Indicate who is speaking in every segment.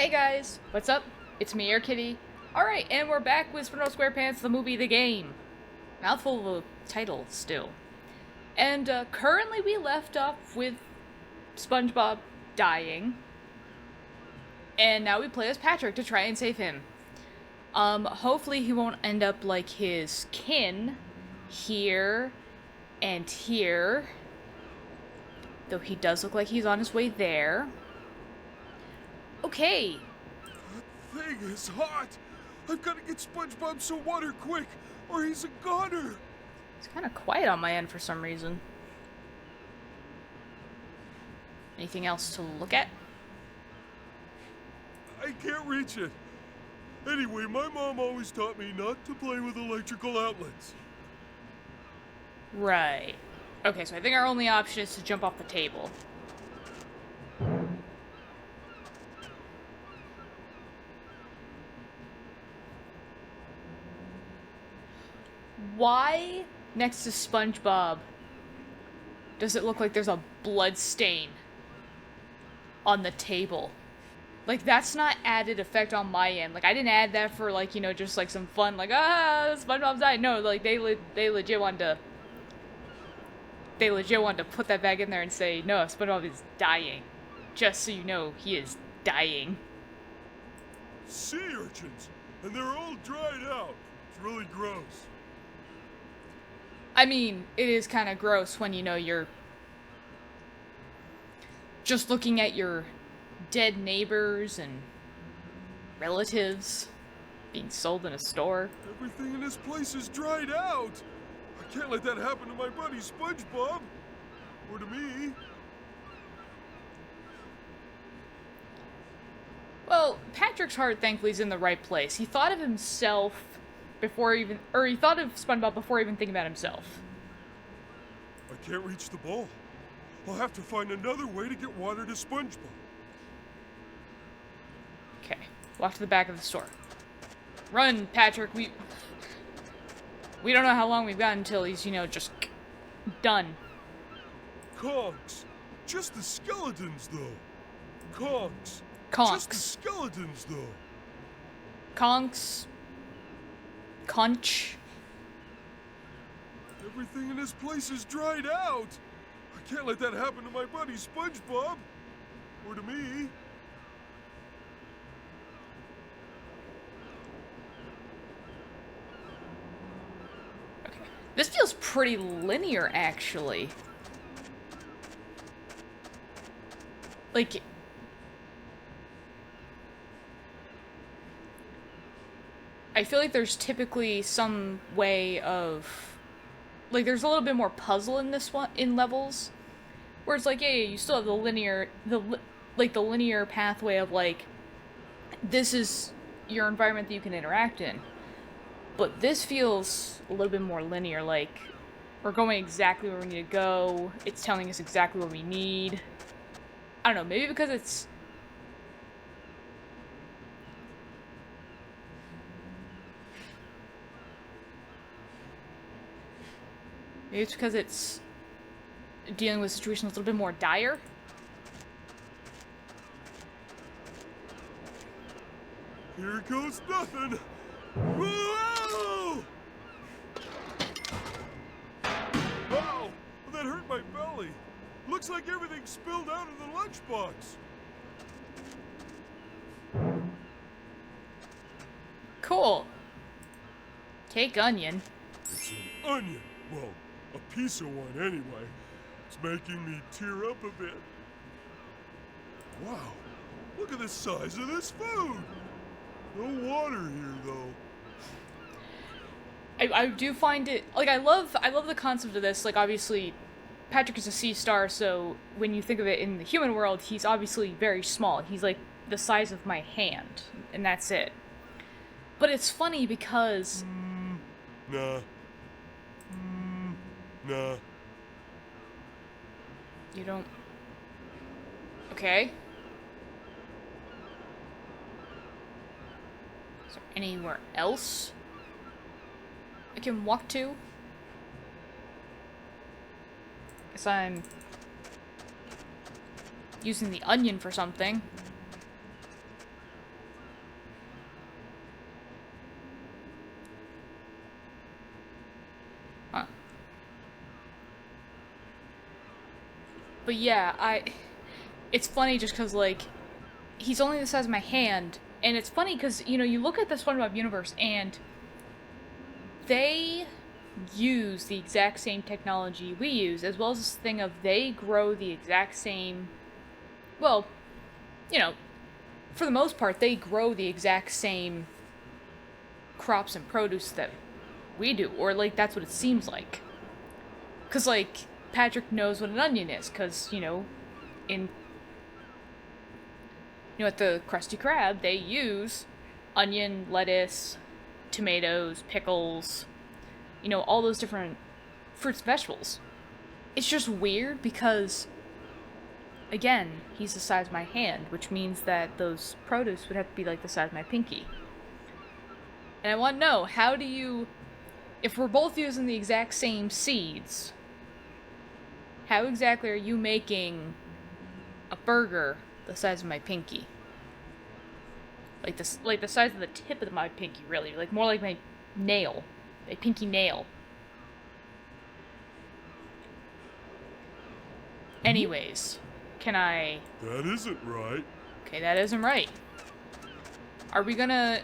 Speaker 1: Hey guys, what's up? It's me, Air Kitty. Alright, and we're back with SpongeBob SquarePants, the movie, the game. Mouthful of a title, still. And currently we left off with SpongeBob dying. And now we play as Patrick to try and save him. Hopefully he won't end up like his kin here and here. Though he does look like he's on his way there. Okay.
Speaker 2: That thing is hot! I've got to get SpongeBob some water quick, or he's a goner!
Speaker 1: It's kind of quiet on my end for some reason. Anything else to look at?
Speaker 2: I can't reach it. Anyway, my mom always taught me not to play with electrical outlets.
Speaker 1: Right. Okay, so I think our only option is to jump off the table. Why, next to SpongeBob, does it look like there's a blood stain on the table? Like, that's not added effect on my end. Like, I didn't add that for, like, you know, just, like, some fun, like, SpongeBob's dying. No, like, they legit wanted to put that back in there and say, no, SpongeBob is dying. Just so you know, he is dying.
Speaker 2: Sea urchins! And they're all dried out. It's really gross.
Speaker 1: I mean, it is kind of gross when, you know, you're just looking at your dead neighbors and relatives being sold in a store.
Speaker 2: Everything in this place is dried out. I can't let that happen to my buddy SpongeBob. Or to me.
Speaker 1: Well, Patrick's heart, thankfully, is in the right place. He thought of himself he thought of SpongeBob before even thinking about himself.
Speaker 2: I can't reach the ball. I'll have to find another way to get water to SpongeBob.
Speaker 1: Okay, walk to the back of the store. Run, Patrick, we don't know how long we've got until he's, you know, just done.
Speaker 2: Conks. Just the skeletons, though. Conks.
Speaker 1: Conks.
Speaker 2: Just the skeletons, though.
Speaker 1: Conks. Conch.
Speaker 2: Everything in this place is dried out. I can't let that happen to my buddy SpongeBob. Or to me.
Speaker 1: Okay. This feels pretty linear, actually. Like, I feel like there's typically some way of, like, there's a little bit more puzzle in this one, in levels, where it's like, yeah, you still have the linear pathway of, like, this is your environment that you can interact in. But this feels a little bit more linear, like, we're going exactly where we need to go, it's telling us exactly what we need. I don't know, maybe because it's... Maybe it's because it's dealing with situations a little bit more dire.
Speaker 2: Here goes nothing. Whoa! Ow! That hurt my belly. Looks like everything spilled out of the lunchbox.
Speaker 1: Cool. Take onion.
Speaker 2: It's an onion. Well, a piece of one anyway. It's making me tear up a bit. Wow. Look at the size of this food. No water here, though.
Speaker 1: I do find it, like, I love the concept of this. Like, obviously, Patrick is a sea star, so when you think of it in the human world, he's obviously very small. He's like the size of my hand, and that's it. But it's funny because...
Speaker 2: Nah. Nah.
Speaker 1: You don't... Okay. Is there anywhere else I can walk to? Guess I'm using the onion for something. Huh. But yeah, it's funny just because, like, he's only the size of my hand, and it's funny because, you know, you look at the SpongeBob universe, and they use the exact same technology we use, as well as this thing of they grow the exact same, well, you know, for the most part, they grow the exact same crops and produce that we do, or, like, that's what it seems like. Because, like, Patrick knows what an onion is, because, you know, at the Krusty Krab, they use onion, lettuce, tomatoes, pickles, you know, all those different fruits and vegetables. It's just weird because, again, he's the size of my hand, which means that those produce would have to be like the size of my pinky. And I want to know, how do you, if we're both using the exact same seeds, how exactly are you making a burger the size of my pinky? Like the size of the tip of my pinky, really. Like, more like my nail. My pinky nail. Anyways, can I...
Speaker 2: That isn't right.
Speaker 1: Okay, that isn't right. Are we gonna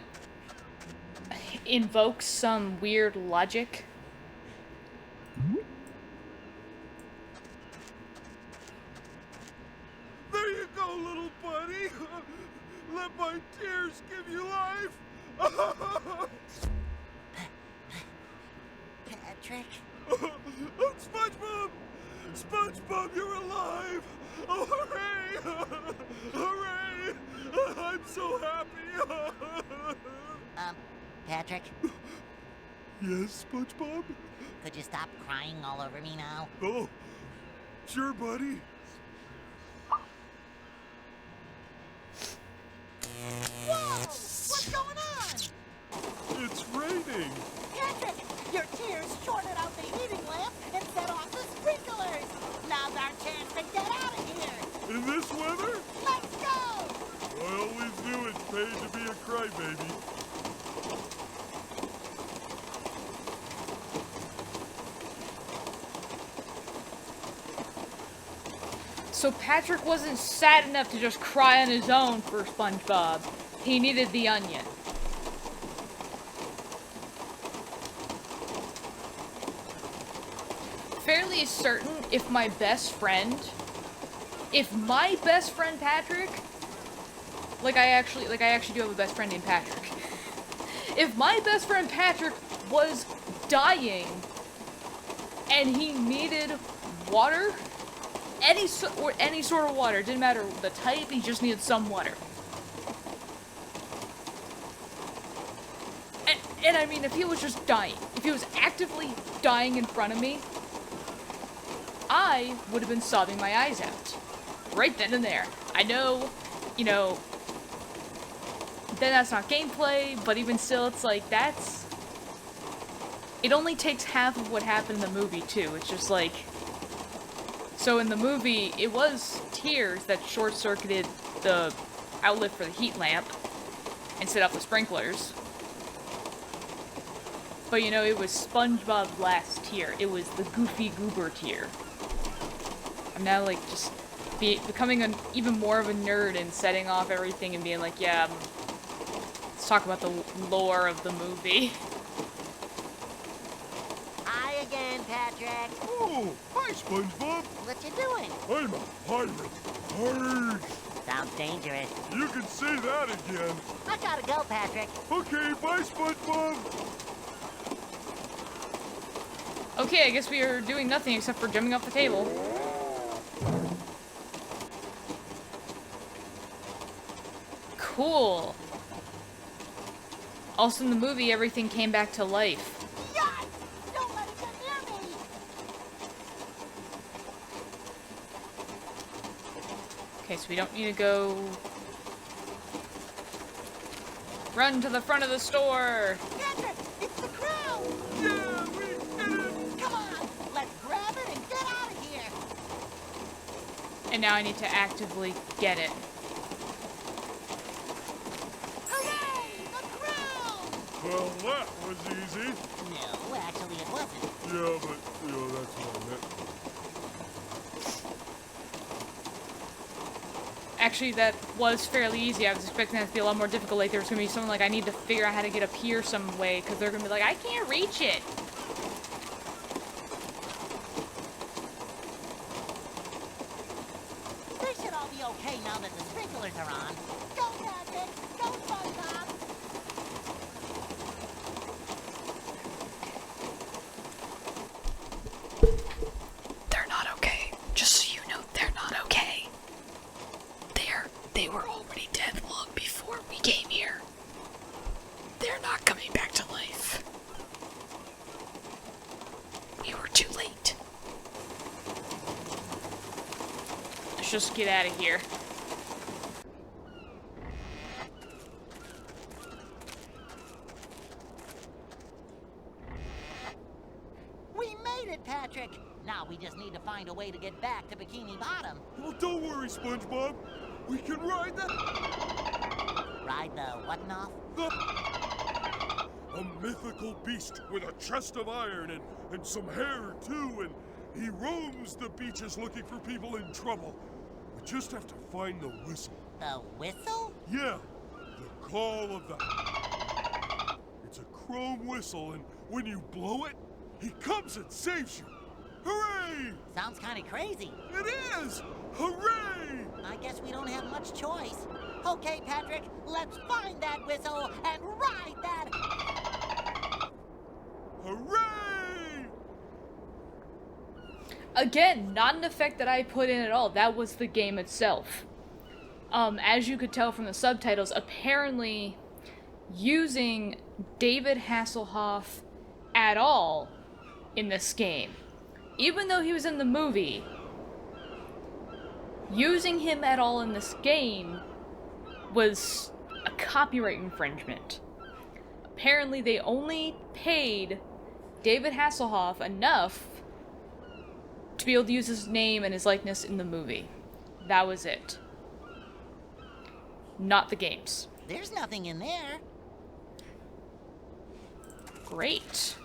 Speaker 1: invoke some weird logic?
Speaker 2: There you go, little buddy. Let my tears give you life.
Speaker 3: Patrick?
Speaker 2: SpongeBob! SpongeBob, you're alive! Oh, hooray! Hooray! I'm so happy!
Speaker 3: Patrick?
Speaker 2: Yes, SpongeBob?
Speaker 3: Could you stop crying all over me now?
Speaker 2: Oh, sure, buddy.
Speaker 3: Whoa! What's going on?
Speaker 2: It's raining.
Speaker 3: Patrick, your tears shorted out the heating lamp and set off the sprinklers. Now's our chance to get out of here.
Speaker 2: In this weather?
Speaker 3: Let's go!
Speaker 2: I always knew it paid to be a crybaby.
Speaker 1: So Patrick wasn't sad enough to just cry on his own for SpongeBob. He needed the onion. Fairly certain if my best friend Patrick, like I actually do have a best friend named Patrick. If my best friend Patrick was dying and he needed water, any sort of water, it didn't matter the type, he just needed some water. And I mean, if he was just dying, if he was actively dying in front of me, I would have been sobbing my eyes out. Right then and there. I know, you know, then that's not gameplay, but even still, it's like, it only takes half of what happened in the movie, too. It's just like, so in the movie, it was tears that short-circuited the outlet for the heat lamp and set off the sprinklers. But, you know, it was SpongeBob's last tear. It was the Goofy Goober tear. I'm now, like, just becoming even more of a nerd and setting off everything and being like, yeah, let's talk about the lore of the movie.
Speaker 3: Hi again, Patrick.
Speaker 2: Oh, hi, SpongeBob.
Speaker 3: What you doing?
Speaker 2: I'm a pirate. Arg.
Speaker 3: Sounds dangerous.
Speaker 2: You can say that again.
Speaker 3: I gotta go, Patrick.
Speaker 2: Okay, bye, SpongeBob.
Speaker 1: Okay, I guess we are doing nothing except for jumping off the table. Cool. Also in the movie, everything came back to life.
Speaker 3: Yikes! Don't let it get near me!
Speaker 1: Okay, so we don't need to go... Run to the front of the store!
Speaker 3: Patrick, it's the crowd!
Speaker 2: Yeah, we did it.
Speaker 3: Come on, let's grab it and get out of here!
Speaker 1: And now I need to actively get it.
Speaker 3: Hooray! The crowd!
Speaker 2: Well, that was easy.
Speaker 3: No, actually it doesn't.
Speaker 2: Yeah, but, that's what I meant.
Speaker 1: Actually, that was fairly easy. I was expecting that to be a lot more difficult. Like, there was going to be something like, I need to figure out how to get up here some way, because they're going to be like, I can't reach it.
Speaker 3: They should all be okay now that the sprinklers are on. Go, Patrick! Go, SpongeBob!
Speaker 4: They're not okay. Just so you know, they're not okay. They were already dead long before we came here. They're not coming back to life. We were too late.
Speaker 1: Let's just get out of here.
Speaker 3: We made it, Patrick! Now we just need to find a way to get back to Bikini Bottom.
Speaker 2: Well, don't worry, SpongeBob. We can ride the...
Speaker 3: Ride the what off?
Speaker 2: A mythical beast with a chest of iron and some hair, too, and he roams the beaches looking for people in trouble. We just have to find the whistle.
Speaker 3: The whistle?
Speaker 2: Yeah, the call of the... It's a chrome whistle, and when you blow it, he comes and saves you. Hooray!
Speaker 3: Sounds kinda crazy.
Speaker 2: It is! Hooray!
Speaker 3: I guess we don't have much choice. Okay, Patrick, let's find that whistle and ride that...
Speaker 2: Hooray!
Speaker 1: Again, not an effect that I put in at all. That was the game itself. As you could tell from the subtitles, apparently using David Hasselhoff at all in this game, even though he was in the movie, using him at all in this game was a copyright infringement. Apparently they only paid David Hasselhoff enough to be able to use his name and his likeness in the movie. That was it. Not the games.
Speaker 3: There's nothing in there.
Speaker 1: Great.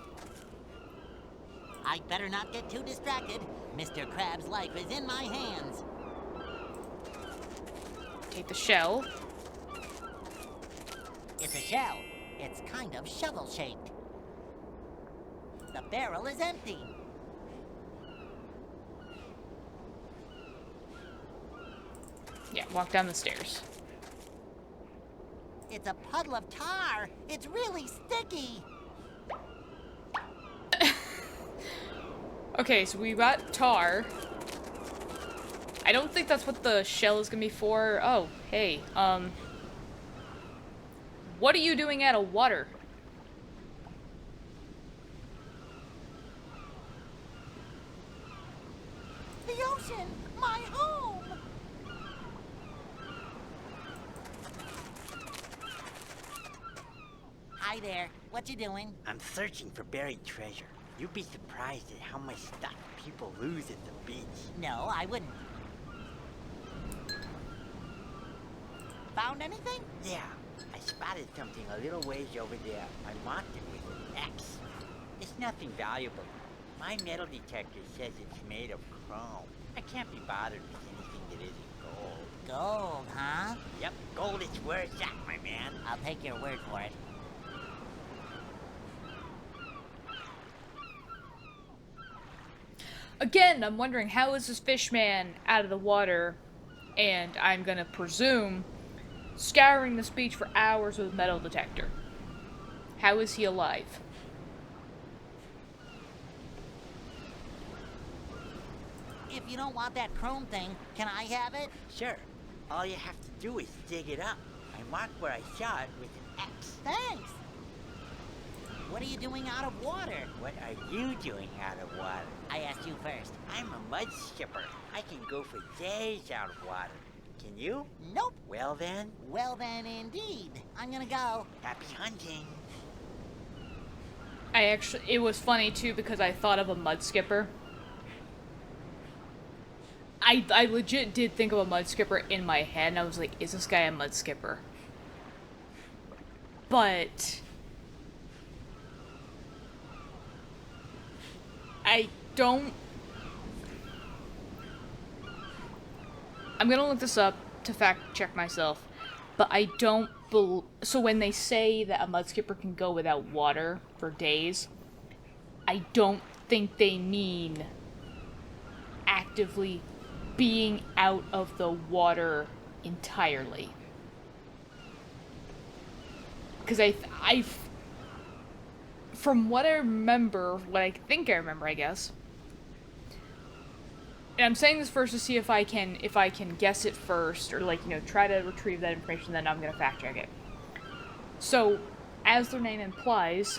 Speaker 3: I'd better not get too distracted. Mr. Krabs' life is in my hands.
Speaker 1: Take the shell.
Speaker 3: It's a shell. It's kind of shovel-shaped. The barrel is empty.
Speaker 1: Yeah, walk down the stairs.
Speaker 3: It's a puddle of tar. It's really sticky.
Speaker 1: Okay, so we got tar. I don't think that's what the shell is gonna be for. Oh, hey, what are you doing out of water?
Speaker 3: The ocean, my home. Hi there. What you doing?
Speaker 5: I'm searching for buried treasure. You'd be surprised at how much stuff people lose at the beach.
Speaker 3: No, I wouldn't. Found anything?
Speaker 5: Yeah, I spotted something a little ways over there. I marked it with an X. It's nothing valuable. My metal detector says it's made of chrome. I can't be bothered with anything that isn't gold.
Speaker 3: Gold, huh?
Speaker 5: Yep, gold is where it's at, my man.
Speaker 3: I'll take your word for it.
Speaker 1: Again, I'm wondering, how is this fish man out of the water? And I'm gonna presume scouring this beach for hours with a metal detector. How is he alive?
Speaker 3: If you don't want that chrome thing, can I have it?
Speaker 5: Sure. All you have to do is dig it up. I marked where I saw it with an X.
Speaker 3: Thanks. What are you doing out of water?
Speaker 5: What are you doing out of water?
Speaker 3: I asked you first.
Speaker 5: I'm a mud skipper. I can go for days out of water. Can you?
Speaker 3: Nope.
Speaker 5: Well then,
Speaker 3: Well then, indeed. I'm gonna go.
Speaker 5: happy hunting.
Speaker 1: It was funny too because I thought of a mud skipper. I legit did think of a mud skipper in my head, and I was like, is this guy a mud skipper? But I don't... I'm gonna look this up to fact check myself, but I don't so when they say that a mudskipper can go without water for days, I don't think they mean actively being out of the water entirely. Because from what I remember, what I think I remember, I guess, and I'm saying this first to see if I can guess it first, or like, you know, try to retrieve that information, then I'm gonna fact check it. So, as their name implies,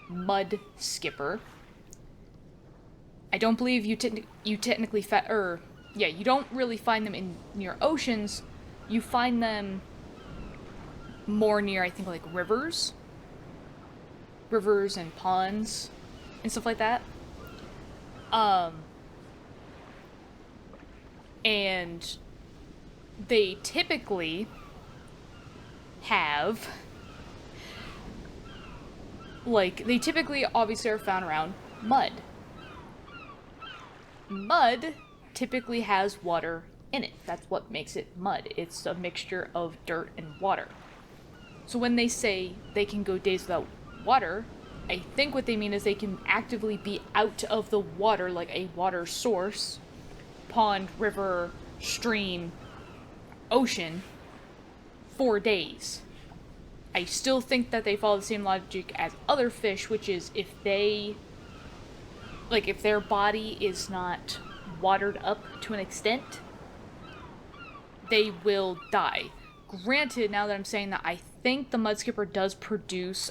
Speaker 1: mud skipper. I don't believe you technically you don't really find them near oceans. You find them more near, I think, like rivers and ponds and stuff like that. And they typically have, obviously are found around mud. Mud typically has water in it. That's what makes it mud. It's a mixture of dirt and water. So when they say they can go days without water, I think what they mean is they can actively be out of the water, like a water source, pond, river, stream, ocean, for days. I still think that they follow the same logic as other fish, which is if their body is not watered up to an extent, they will die. Granted, now that I'm saying that, I think the mudskipper does produce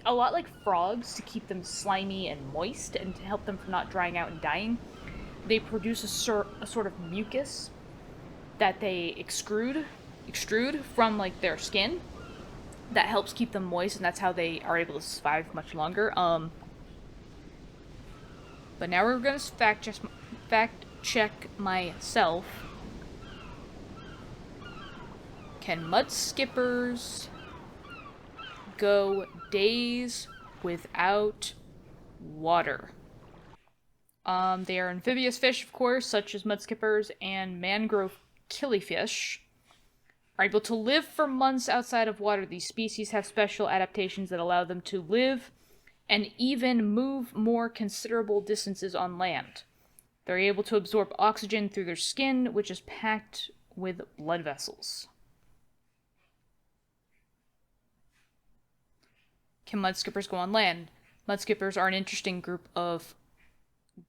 Speaker 1: a lot like frogs, to keep them slimy and moist and to help them from not drying out and dying. They produce a sort of mucus that they extrude from like their skin that helps keep them moist, and that's how they are able to survive much longer. But now we're gonna fact check myself. Can mudskippers go days without water? They are amphibious fish, of course, such as mudskippers and mangrove killifish. Are able to live for months outside of water. These species have special adaptations that allow them to live and even move more considerable distances on land. They're able to absorb oxygen through their skin, which is packed with blood vessels. Can mudskippers go on land? Mudskippers are an interesting group of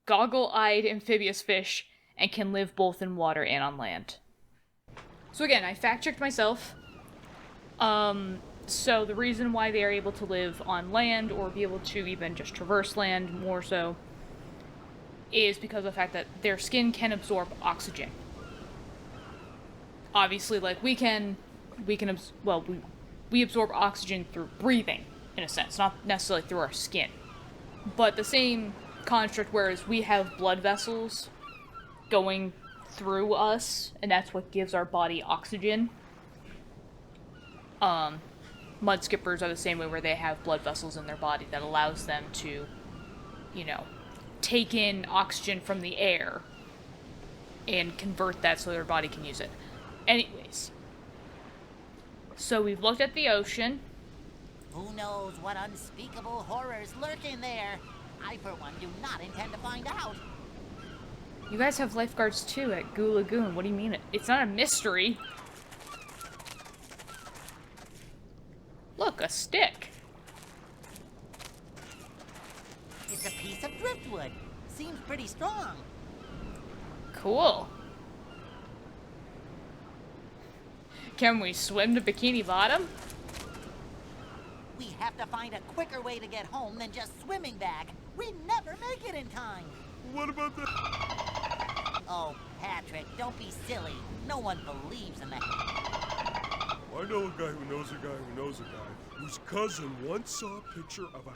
Speaker 1: goggle-eyed amphibious fish and can live both in water and on land. So again, I fact-checked myself. So the reason why they are able to live on land, or be able to even just traverse land more so, is because of the fact that their skin can absorb oxygen. Obviously, like we absorb oxygen through breathing, in a sense, not necessarily through our skin. But the same construct, whereas we have blood vessels going through us, and that's what gives our body oxygen. Mudskippers are the same way, where they have blood vessels in their body that allows them to, take in oxygen from the air and convert that so their body can use it. Anyways, so we've looked at the ocean.
Speaker 3: Who knows what unspeakable horrors lurk in there? I, for one, do not intend to find out.
Speaker 1: You guys have lifeguards too at Goo Lagoon. What do you mean? It's not a mystery. Look, a stick.
Speaker 3: It's a piece of driftwood. Seems pretty strong.
Speaker 1: Cool. Can we swim to Bikini Bottom?
Speaker 3: We have to find a quicker way to get home than just swimming back. We never make it in time.
Speaker 2: What about the...
Speaker 3: Oh, Patrick, don't be silly. No one believes in that.
Speaker 2: I know a guy who knows a guy who knows a guy whose cousin once saw a picture of a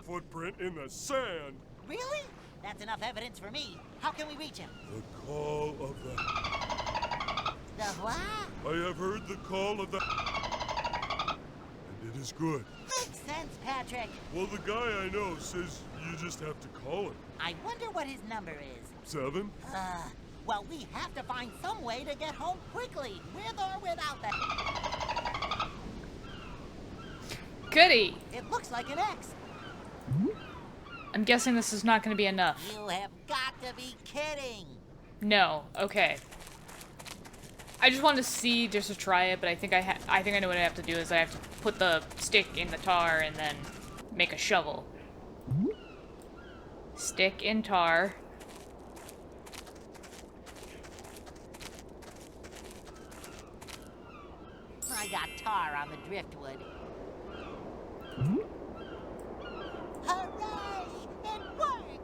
Speaker 2: footprint in the sand.
Speaker 3: Really? That's enough evidence for me. How can we reach him?
Speaker 2: The call of the...
Speaker 3: The what?
Speaker 2: I have heard the call of the... And it is good.
Speaker 3: Makes sense. sense, Patrick.
Speaker 2: Well, the guy I know says you just have to call him.
Speaker 3: I wonder what his number is.
Speaker 2: 7?
Speaker 3: Well, we have to find some way to get home quickly, with or without that.
Speaker 1: Goody!
Speaker 3: It looks like an X.
Speaker 1: I'm guessing this is not going to be enough.
Speaker 3: You have got to be kidding.
Speaker 1: No. Okay. I just wanted to see, just to try it, but I think I think I know what I have to do is I have to put the stick in the tar and then make a shovel. Stick in tar.
Speaker 3: I got tar on the driftwood. Hooray! It worked!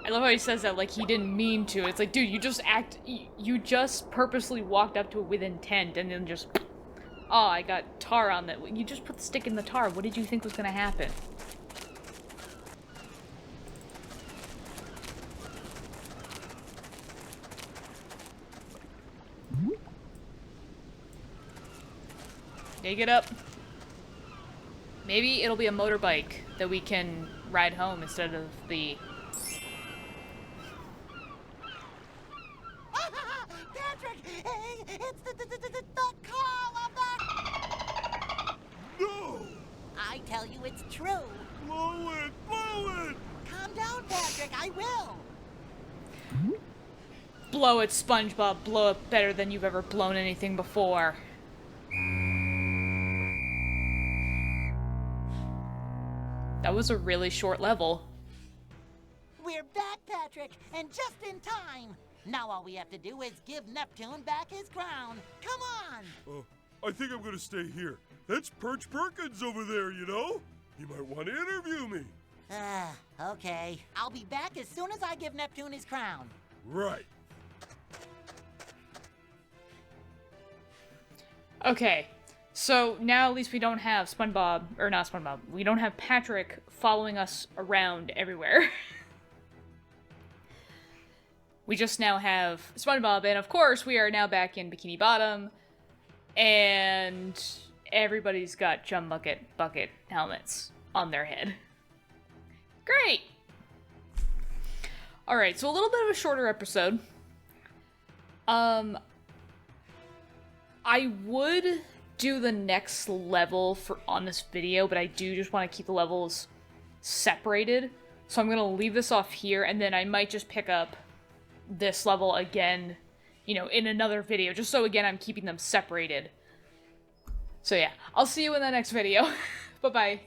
Speaker 1: I love how he says that like he didn't mean to. It's like, dude, you just purposely walked up to it with intent and then just, oh, I got tar on that. You just put the stick in the tar. What did you think was gonna happen? Dig it up. Maybe it'll be a motorbike that we can ride home instead of the...
Speaker 3: Patrick! Hey, it's the call of the...
Speaker 2: No!
Speaker 3: I tell you it's true.
Speaker 2: Blow it! Blow it!
Speaker 3: Calm down, Patrick, I will.
Speaker 1: Blow it, SpongeBob. Blow it better than you've ever blown anything before. That was a really short level.
Speaker 3: We're back, Patrick, and just in time. Now all we have to do is give Neptune back his crown. Come on!
Speaker 2: I think I'm gonna stay here. That's Perch Perkins over there, you know? He might want to interview me.
Speaker 3: Okay. I'll be back as soon as I give Neptune his crown.
Speaker 2: Right.
Speaker 1: Okay, so now at least we don't have SpongeBob, or not SpongeBob, we don't have Patrick following us around everywhere. We just now have SpongeBob, and of course we are now back in Bikini Bottom, and everybody's got Chum Bucket helmets on their head. Great! Alright, so a little bit of a shorter episode. I would do the next level on this video, but I do just want to keep the levels separated. So I'm going to leave this off here, and then I might just pick up this level again, you know, in another video, just so, again, I'm keeping them separated. So yeah, I'll see you in the next video. Bye-bye.